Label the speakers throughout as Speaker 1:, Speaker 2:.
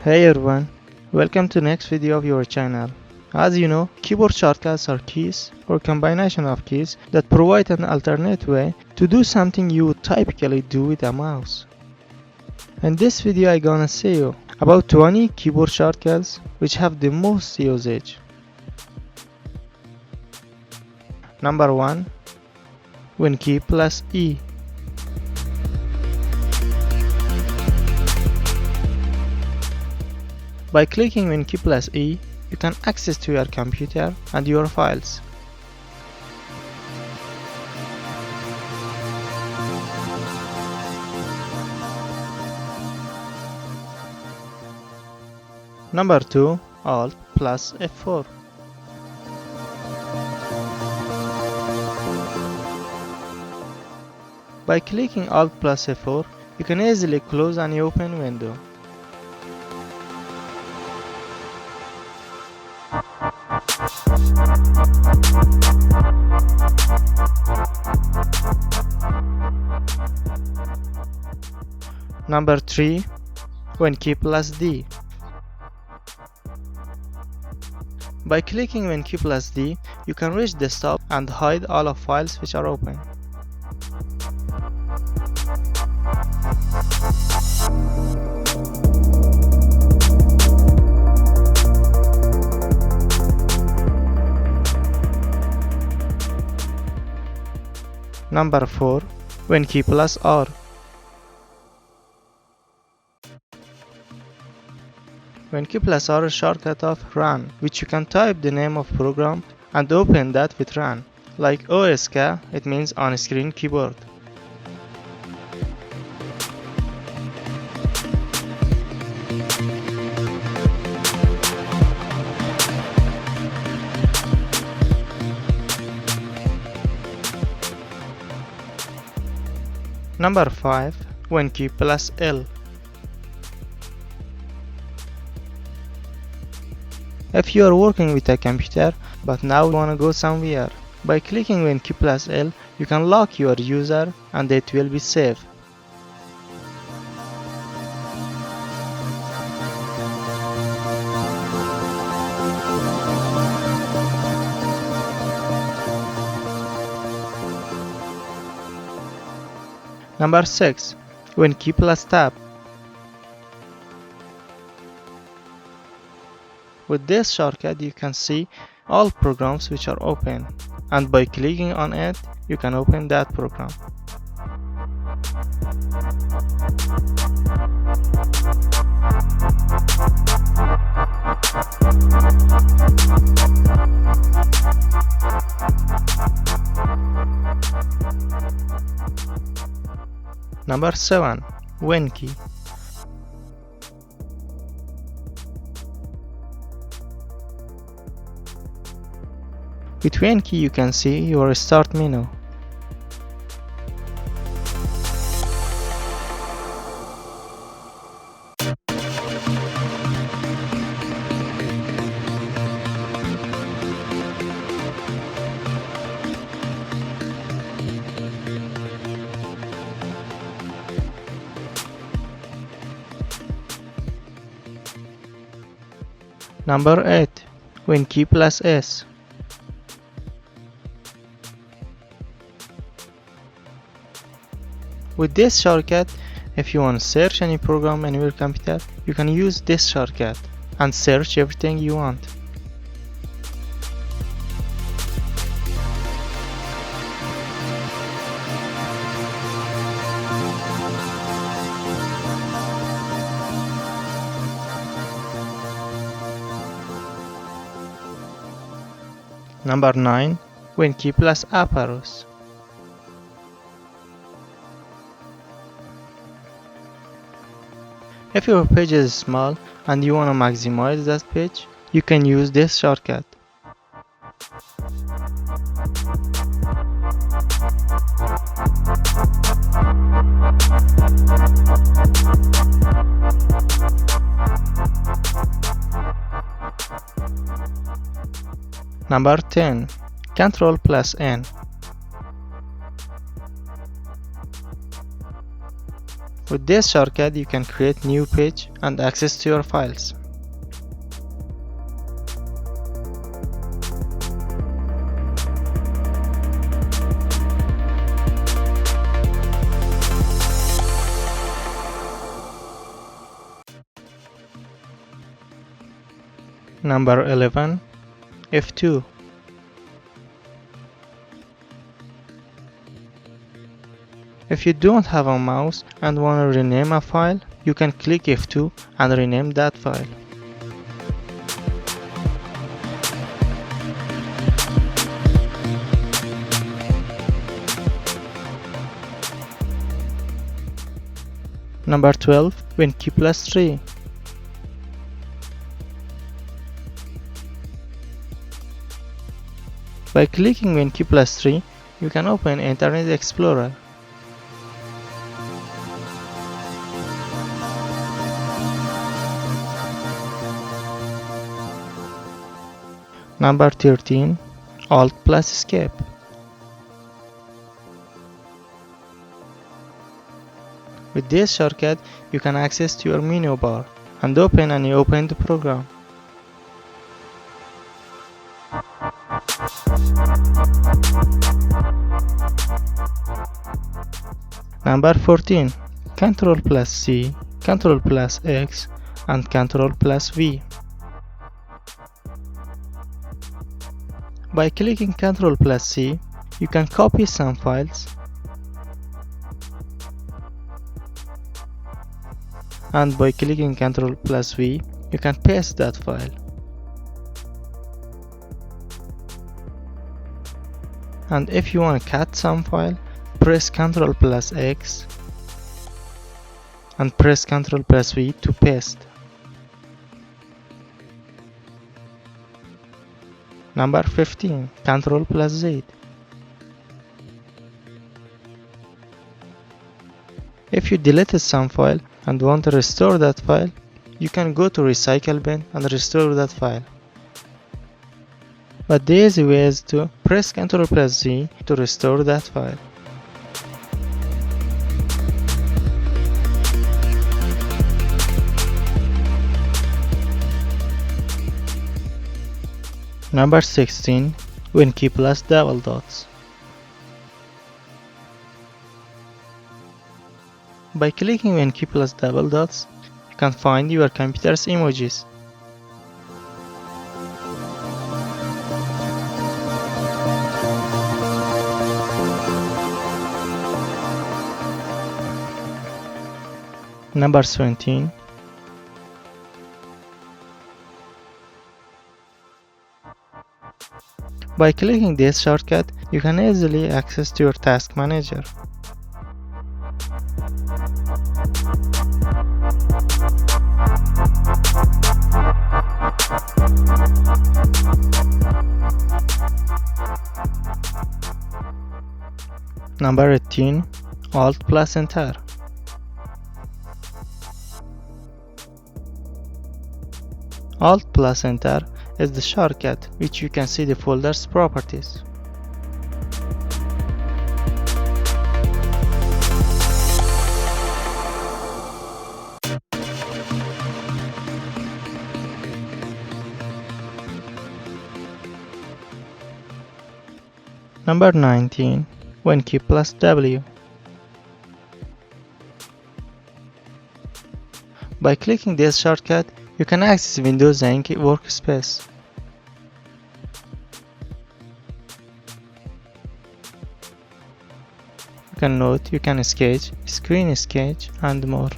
Speaker 1: Hey everyone, welcome to next video of your channel. As you know, keyboard shortcuts are keys or combination of keys that provide an alternate way to do something you would typically do with a mouse. In this video I gonna show you about 20 keyboard shortcuts which have the most usage. Number 1. WinKey plus E. By clicking WinKey plus E, you can access to your computer and your files. Number 2. Alt plus F4. By clicking Alt plus F4, you can easily close any open window. Number 3. WinKey plus D. By clicking WinKey plus D, you can reach desktop and hide all of files which are open. Number 4. WinKey plus R. WinKey plus R is a shortcut of Run, which you can type the name of program and open that with Run. Like OSK, it means on-screen keyboard. Number 5. WinKey plus L. If you are working with a computer but now wanna go somewhere, by clicking WinKey plus L, you can lock your user and it will be safe. Number 6. WinKey plus Tab. With this shortcut you can see all programs which are open, and by clicking on it you can open that program. Number 7. WinKey. With WinKey you can see your start menu. Number 8. WinKey plus S. With this shortcut, if you want to search any program in your computer, you can use this shortcut and search everything you want. Number 9. WinKey plus Up arrows. If your page is small and you want to maximize that page, you can use this shortcut. Number 10. Ctrl plus N. With this shortcut, you can create new page and access to your files. Number 11. F2. If you don't have a mouse and want to rename a file, you can click F2 and rename that file. Number 12. WinKey plus 3. By clicking WinKey plus 3, you can open Internet Explorer. Number 13. Alt plus Escape. With this shortcut, you can access to your menu bar and open any opened program. Number 14. Ctrl plus C, Ctrl plus X, and Ctrl plus V. By clicking Ctrl plus C, you can copy some files and by clicking Ctrl plus V, you can paste that file. And if you want to cut some file, press Ctrl plus X and press Ctrl plus V to paste. Number 15. Ctrl plus Z. If you deleted some file and want to restore that file, you can go to Recycle Bin and restore that file. But the easy way is to press Ctrl plus Z to restore that file. Number 16. WinKey plus double dots. By clicking WinKey plus double dots, you can find your computer's emojis. Number 17. By clicking this shortcut, you can easily access to your task manager. Number 18. Alt plus Enter. Alt plus Enter is the shortcut which you can see the folder's properties. Number 19. WinKey plus W. By clicking this shortcut, you can access Windows Ink workspace. You can note, you can sketch, screen sketch, and more.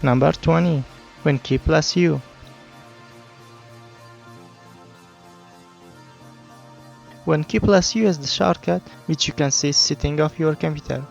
Speaker 1: Number 20. WinKey plus U. WinKey plus U is the shortcut which you can see setting of your computer.